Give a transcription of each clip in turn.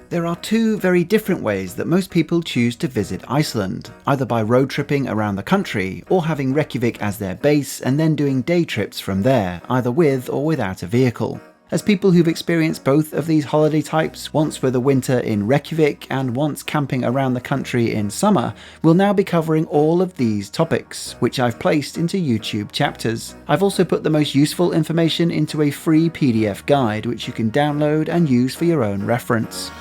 There are two very different ways that most people choose to visit Iceland, either by road tripping around the country or having Reykjavik as their base and then doing day trips from there, either with or without a vehicle. As people who've experienced both of these holiday types, once for the winter in Reykjavik and once camping around the country in summer, we'll now be covering all of these topics, which I've placed into YouTube chapters. I've also put the most useful information into a free PDF guide, which you can download and use for your own reference.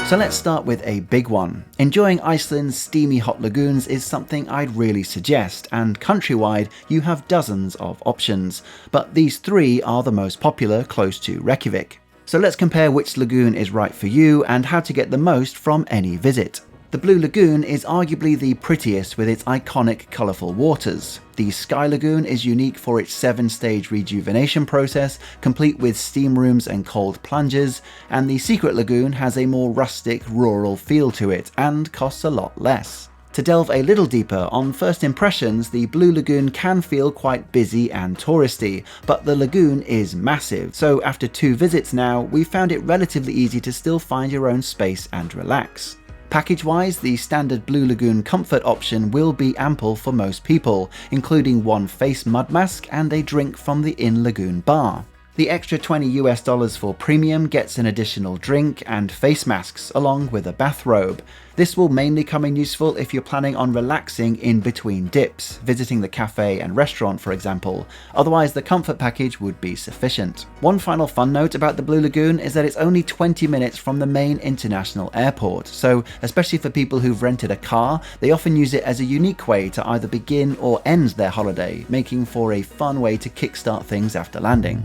So let's start with a big one. Enjoying Iceland's steamy hot lagoons is something I'd really suggest, and countrywide you have dozens of options, but these three are the most popular close to Reykjavik. So let's compare which lagoon is right for you and how to get the most from any visit. The Blue Lagoon is arguably the prettiest with its iconic colourful waters. The Sky Lagoon is unique for its 7-stage rejuvenation process, complete with steam rooms and cold plunges, and the Secret Lagoon has a more rustic, rural feel to it, and costs a lot less. To delve a little deeper, on first impressions, the Blue Lagoon can feel quite busy and touristy, but the lagoon is massive, so after 2 visits now, we found it relatively easy to still find your own space and relax. Package-wise, the standard Blue Lagoon comfort option will be ample for most people, including one face mud mask and a drink from the in-lagoon bar. The extra $20 for premium gets an additional drink and face masks along with a bathrobe. This will mainly come in useful if you're planning on relaxing in between dips, visiting the cafe and restaurant for example, otherwise the comfort package would be sufficient. One final fun note about the Blue Lagoon is that it's only 20 minutes from the main international airport, so especially for people who've rented a car, they often use it as a unique way to either begin or end their holiday, making for a fun way to kickstart things after landing.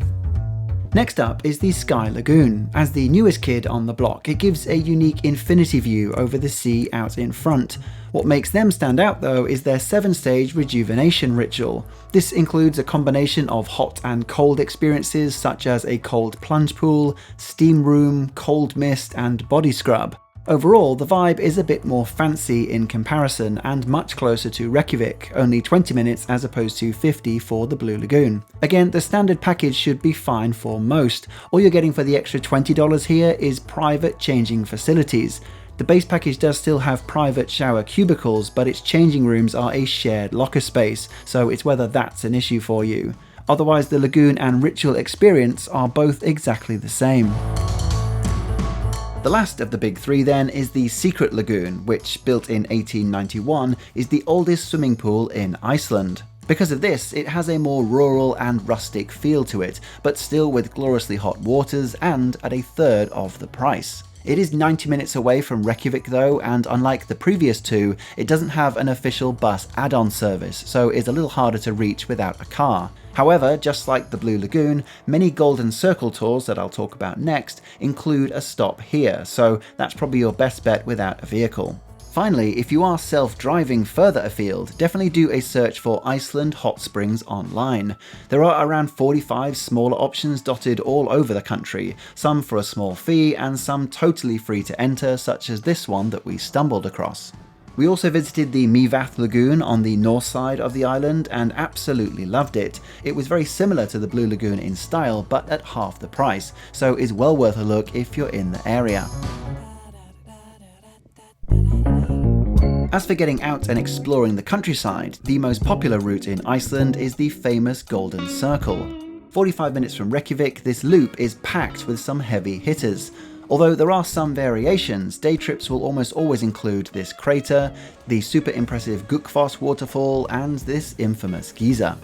Next up is the Sky Lagoon. As the newest kid on the block, it gives a unique infinity view over the sea out in front. What makes them stand out though is their 7-stage rejuvenation ritual. This includes a combination of hot and cold experiences such as a cold plunge pool, steam room, cold mist and body scrub. Overall, the vibe is a bit more fancy in comparison and much closer to Reykjavik, only 20 minutes as opposed to 50 for the Blue Lagoon. Again, the standard package should be fine for most. All you're getting for the extra $20 here is private changing facilities. The base package does still have private shower cubicles, but its changing rooms are a shared locker space, so it's whether that's an issue for you. Otherwise, the lagoon and ritual experience are both exactly the same. The last of the big three then is the Secret Lagoon, which, built in 1891, is the oldest swimming pool in Iceland. Because of this, it has a more rural and rustic feel to it, but still with gloriously hot waters and at a third of the price. It is 90 minutes away from Reykjavik though, and unlike the previous two, it doesn't have an official bus add-on service, so it's a little harder to reach without a car. However, just like the Blue Lagoon, many Golden Circle tours that I'll talk about next include a stop here, so that's probably your best bet without a vehicle. Finally, if you are self-driving further afield, definitely do a search for Iceland hot springs online. There are around 45 smaller options dotted all over the country, some for a small fee and some totally free to enter, such as this one that we stumbled across. We also visited the Mývatn Lagoon on the north side of the island and absolutely loved it. It was very similar to the Blue Lagoon in style, but at half the price, so is well worth a look if you're in the area. As for getting out and exploring the countryside, the most popular route in Iceland is the famous Golden Circle. 45 minutes from Reykjavik, this loop is packed with some heavy hitters. Although there are some variations, day trips will almost always include this crater, the super impressive Gullfoss waterfall, and this infamous geyser.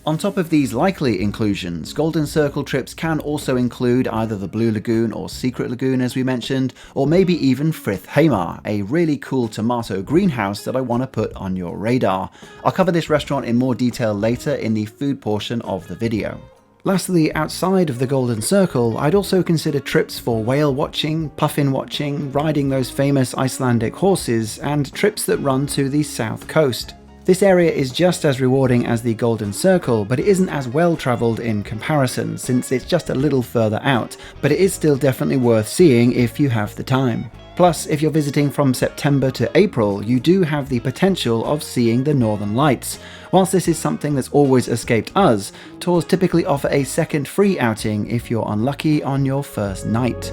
On top of these likely inclusions, Golden Circle trips can also include either the Blue Lagoon or Secret Lagoon as we mentioned, or maybe even Frithheimar, a really cool tomato greenhouse that I want to put on your radar. I'll cover this restaurant in more detail later in the food portion of the video. Lastly, outside of the Golden Circle, I'd also consider trips for whale watching, puffin watching, riding those famous Icelandic horses, and trips that run to the south coast. This area is just as rewarding as the Golden Circle, but it isn't as well travelled in comparison, since it's just a little further out, but it is still definitely worth seeing if you have the time. Plus, if you're visiting from September to April, you do have the potential of seeing the Northern Lights. Whilst this is something that's always escaped us, tours typically offer a second free outing if you're unlucky on your first night.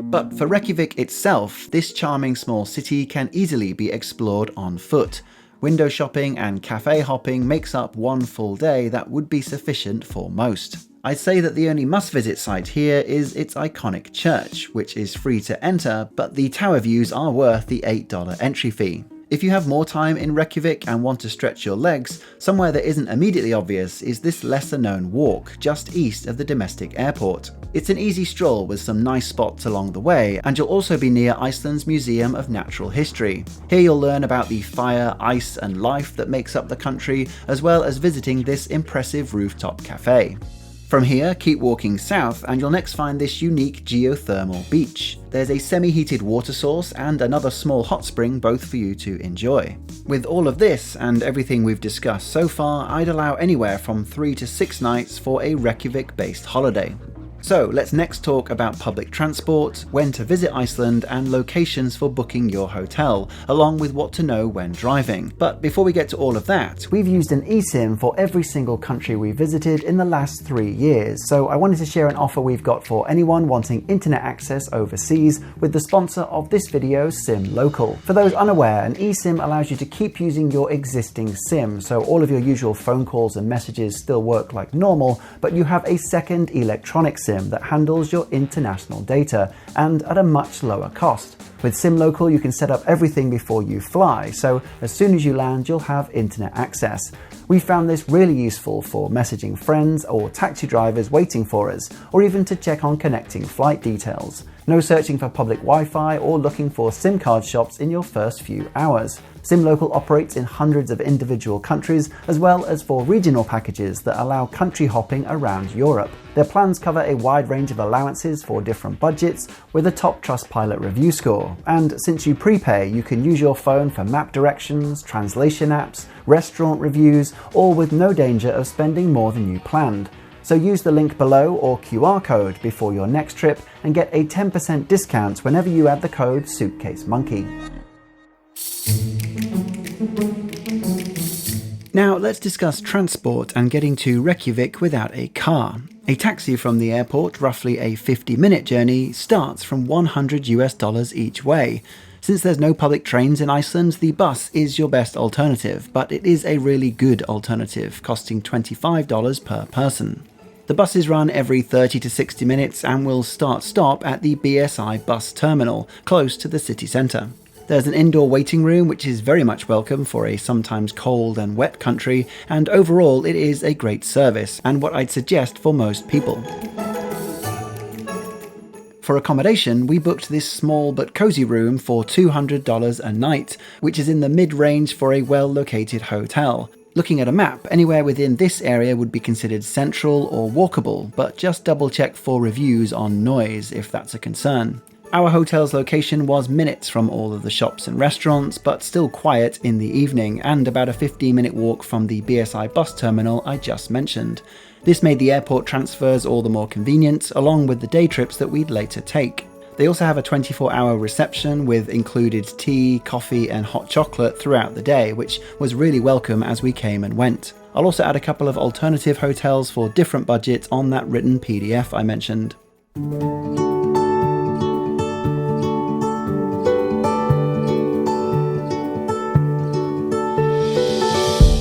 But for Reykjavik itself, this charming small city can easily be explored on foot. Window shopping and cafe hopping makes up one full day that would be sufficient for most. I'd say that the only must-visit site here is its iconic church, which is free to enter, but the tower views are worth the $8 entry fee. If you have more time in Reykjavik and want to stretch your legs, somewhere that isn't immediately obvious is this lesser-known walk just east of the domestic airport. It's an easy stroll with some nice spots along the way, and you'll also be near Iceland's Museum of Natural History. Here you'll learn about the fire, ice and life that makes up the country, as well as visiting this impressive rooftop cafe. From here, keep walking south and you'll next find this unique geothermal beach. There's a semi-heated water source and another small hot spring, both for you to enjoy. With all of this and everything we've discussed so far, I'd allow anywhere from 3 to 6 nights for a Reykjavik-based holiday. So let's next talk about public transport, when to visit Iceland and locations for booking your hotel, along with what to know when driving. But before we get to all of that, we've used an eSIM for every single country we visited in the last 3 years, so I wanted to share an offer we've got for anyone wanting internet access overseas with the sponsor of this video, SIM Local. For those unaware, an eSIM allows you to keep using your existing SIM, so all of your usual phone calls and messages still work like normal, but you have a second electronic SIM that handles your international data, and at a much lower cost. With SIM Local, you can set up everything before you fly, so as soon as you land, you'll have internet access. We found this really useful for messaging friends or taxi drivers waiting for us, or even to check on connecting flight details. No searching for public Wi-Fi or looking for SIM card shops in your first few hours. SIM Local operates in hundreds of individual countries, as well as for regional packages that allow country hopping around Europe. Their plans cover a wide range of allowances for different budgets, with a top Trustpilot review score. And since you prepay, you can use your phone for map directions, translation apps, restaurant reviews, all with no danger of spending more than you planned. So use the link below or QR code before your next trip and get a 10% discount whenever you add the code Suitcase Monkey. Now let's discuss transport and getting to Reykjavik without a car. A taxi from the airport, roughly a 50-minute journey, starts from $100 each way. Since there's no public trains in Iceland, the bus is your best alternative, but it is a really good alternative, costing $25 per person. The buses run every 30 to 60 minutes and will start-stop at the BSI bus terminal, close to the city centre. There's an indoor waiting room which is very much welcome for a sometimes cold and wet country, and overall it is a great service, and what I'd suggest for most people. For accommodation, we booked this small but cosy room for $200 a night, which is in the mid-range for a well-located hotel. Looking at a map, anywhere within this area would be considered central or walkable, but just double check for reviews on noise if that's a concern. Our hotel's location was minutes from all of the shops and restaurants, but still quiet in the evening, and about a 15-minute walk from the BSI bus terminal I just mentioned. This made the airport transfers all the more convenient, along with the day trips that we'd later take. They also have a 24-hour reception with included tea, coffee and hot chocolate throughout the day, which was really welcome as we came and went. I'll also add a couple of alternative hotels for different budgets on that written PDF I mentioned.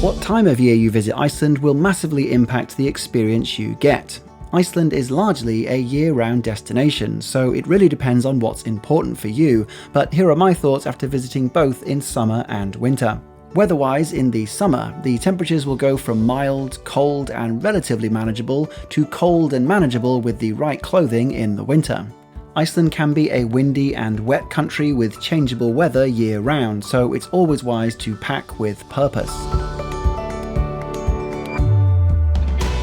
What time of year you visit Iceland will massively impact the experience you get. Iceland is largely a year-round destination, so it really depends on what's important for you, but here are my thoughts after visiting both in summer and winter. Weather-wise, in the summer, the temperatures will go from mild, cold and relatively manageable to cold and manageable with the right clothing in the winter. Iceland can be a windy and wet country with changeable weather year-round, so it's always wise to pack with purpose.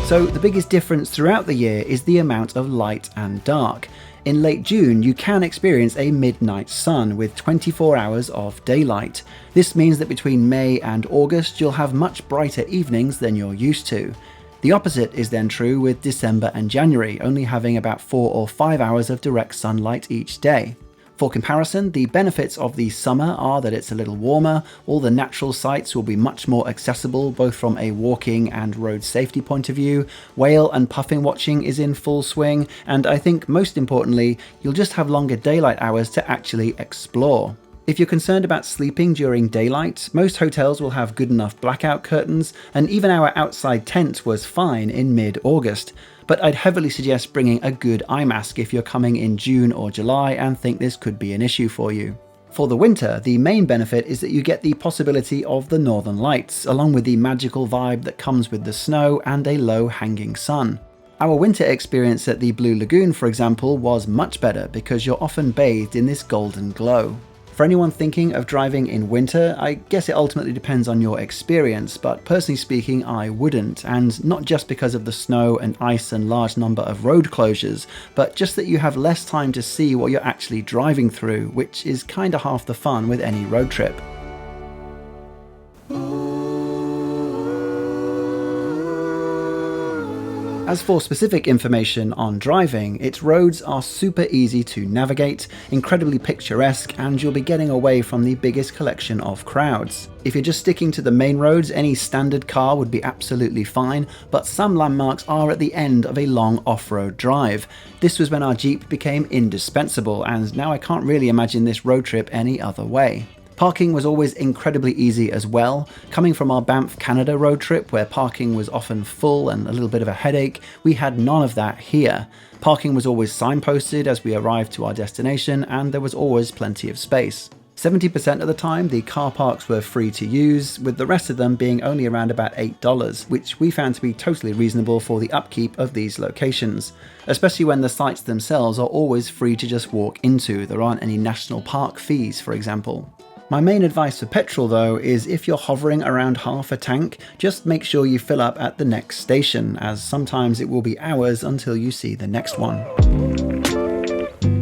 So the biggest difference throughout the year is the amount of light and dark. In late June, you can experience a midnight sun with 24 hours of daylight. This means that between May and August, you'll have much brighter evenings than you're used to. The opposite is then true with December and January, only having about 4 or 5 hours of direct sunlight each day. For comparison, the benefits of the summer are that it's a little warmer, all the natural sights will be much more accessible both from a walking and road safety point of view, whale and puffin watching is in full swing, and I think most importantly, you'll just have longer daylight hours to actually explore. If you're concerned about sleeping during daylight, most hotels will have good enough blackout curtains, and even our outside tent was fine in mid-August. But I'd heavily suggest bringing a good eye mask if you're coming in June or July and think this could be an issue for you. For the winter, the main benefit is that you get the possibility of the northern lights, along with the magical vibe that comes with the snow and a low-hanging sun. Our winter experience at the Blue Lagoon, for example, was much better because you're often bathed in this golden glow. For anyone thinking of driving in winter, I guess it ultimately depends on your experience, but personally speaking, I wouldn't, and not just because of the snow and ice and large number of road closures, but just that you have less time to see what you're actually driving through, which is kinda half the fun with any road trip. As for specific information on driving, its roads are super easy to navigate, incredibly picturesque, and you'll be getting away from the biggest collection of crowds. If you're just sticking to the main roads, any standard car would be absolutely fine, but some landmarks are at the end of a long off-road drive. This was when our Jeep became indispensable, and now I can't really imagine this road trip any other way. Parking was always incredibly easy as well. Coming from our Banff, Canada road trip, where parking was often full and a little bit of a headache, we had none of that here. Parking was always signposted as we arrived to our destination, and there was always plenty of space. 70% of the time, the car parks were free to use, with the rest of them being only around about $8, which we found to be totally reasonable for the upkeep of these locations, especially when the sites themselves are always free to just walk into. There aren't any national park fees, for example. My main advice for petrol though is if you're hovering around half a tank, just make sure you fill up at the next station, as sometimes it will be hours until you see the next one.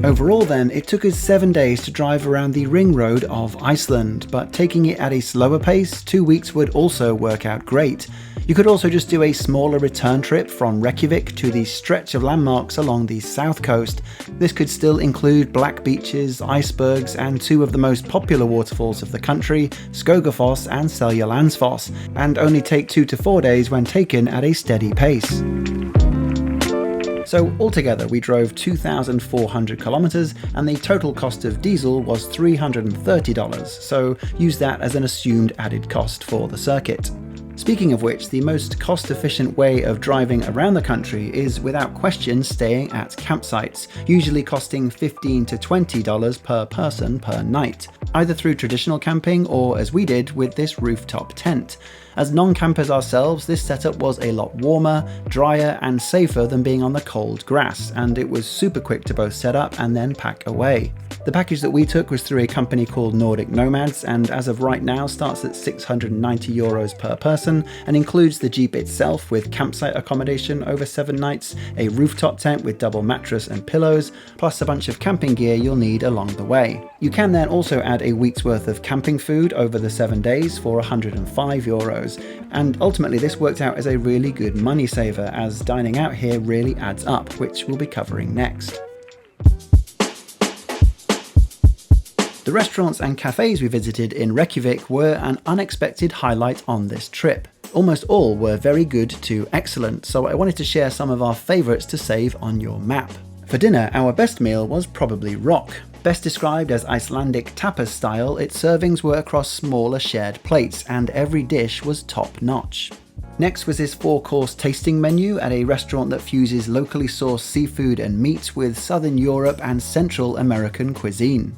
Overall then, it took us 7 days to drive around the ring road of Iceland, but taking it at a slower pace, 2 weeks would also work out great. You could also just do a smaller return trip from Reykjavik to the stretch of landmarks along the south coast. This could still include black beaches, icebergs, and 2 of the most popular waterfalls of the country, Skogafoss and Seljalandsfoss, and only take 2 to 4 days when taken at a steady pace. So altogether we drove 2,400 kilometers and the total cost of diesel was $330, so use that as an assumed added cost for the circuit. Speaking of which, the most cost-efficient way of driving around the country is without question staying at campsites, usually costing $15 to $20 per person per night, either through traditional camping or as we did with this rooftop tent. As non-campers ourselves, this setup was a lot warmer, drier and safer than being on the cold grass, and it was super quick to both set up and then pack away. The package that we took was through a company called Nordic Nomads, and as of right now starts at €690 per person and includes the Jeep itself with campsite accommodation over 7 nights, a rooftop tent with double mattress and pillows, plus a bunch of camping gear you'll need along the way. You can then also add a week's worth of camping food over the 7 days for €105, and ultimately this worked out as a really good money saver, as dining out here really adds up, which we'll be covering next. The restaurants and cafes we visited in Reykjavik were an unexpected highlight on this trip. Almost all were very good to excellent, so I wanted to share some of our favourites to save on your map. For dinner, our best meal was probably rock. Best described as Icelandic tapas style, its servings were across smaller shared plates, and every dish was top-notch. Next was this 4-course tasting menu at a restaurant that fuses locally sourced seafood and meat with Southern Europe and Central American cuisine.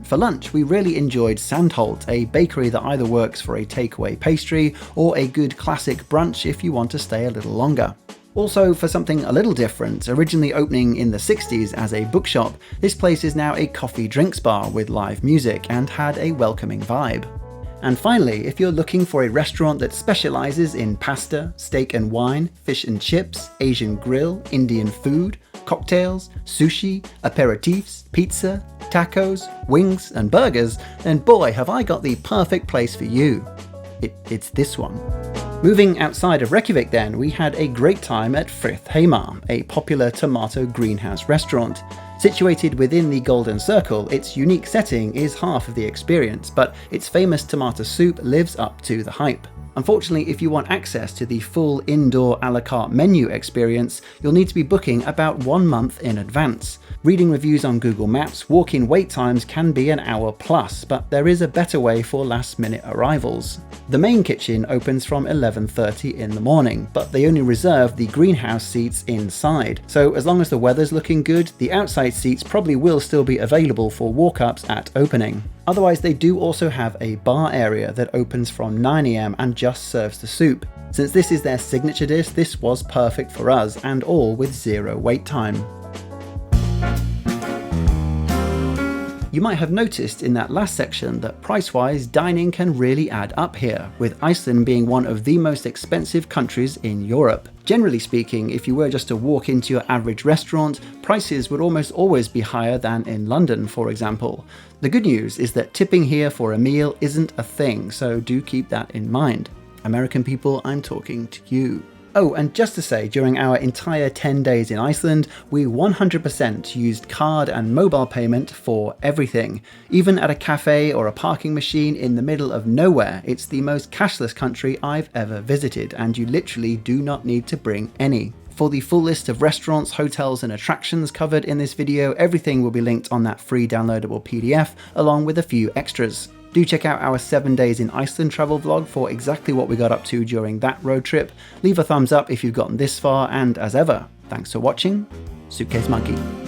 For lunch, we really enjoyed Sandholt, a bakery that either works for a takeaway pastry or a good classic brunch if you want to stay a little longer. Also, for something a little different, originally opening in the 60s as a bookshop, this place is now a coffee drinks bar with live music and had a welcoming vibe. And finally, if you're looking for a restaurant that specializes in pasta, steak and wine, fish and chips, Asian grill, Indian food, cocktails, sushi, aperitifs, pizza, tacos, wings and burgers, then boy have I got the perfect place for you. It's this one. Moving outside of Reykjavik then, we had a great time at Heimar, a popular tomato greenhouse restaurant. Situated within the Golden Circle, its unique setting is half of the experience, but its famous tomato soup lives up to the hype. Unfortunately, if you want access to the full indoor a la carte menu experience, you'll need to be booking about 1 month in advance. Reading reviews on Google Maps, walk-in wait times can be an hour plus, but there is a better way for last-minute arrivals. The main kitchen opens from 11:30 in the morning, but they only reserve the greenhouse seats inside. So as long as the weather's looking good, the outside seats probably will still be available for walk-ups at opening. Otherwise, they do also have a bar area that opens from 9 AM and just serves the soup. Since this is their signature dish, this was perfect for us, and all with 0 wait time. You might have noticed in that last section that price-wise, dining can really add up here, with Iceland being one of the most expensive countries in Europe. Generally speaking, if you were just to walk into your average restaurant, prices would almost always be higher than in London, for example. The good news is that tipping here for a meal isn't a thing, so do keep that in mind. American people, I'm talking to you. Oh, and just to say, during our entire 10 days in Iceland, we 100% used card and mobile payment for everything. Even at a cafe or a parking machine in the middle of nowhere, it's the most cashless country I've ever visited, and you literally do not need to bring any. For the full list of restaurants, hotels and attractions covered in this video, everything will be linked on that free downloadable PDF, along with a few extras. Do check out our 7 days in Iceland travel vlog for exactly what we got up to during that road trip. Leave a thumbs up if you've gotten this far, and as ever, thanks for watching. Suitcase Monkey.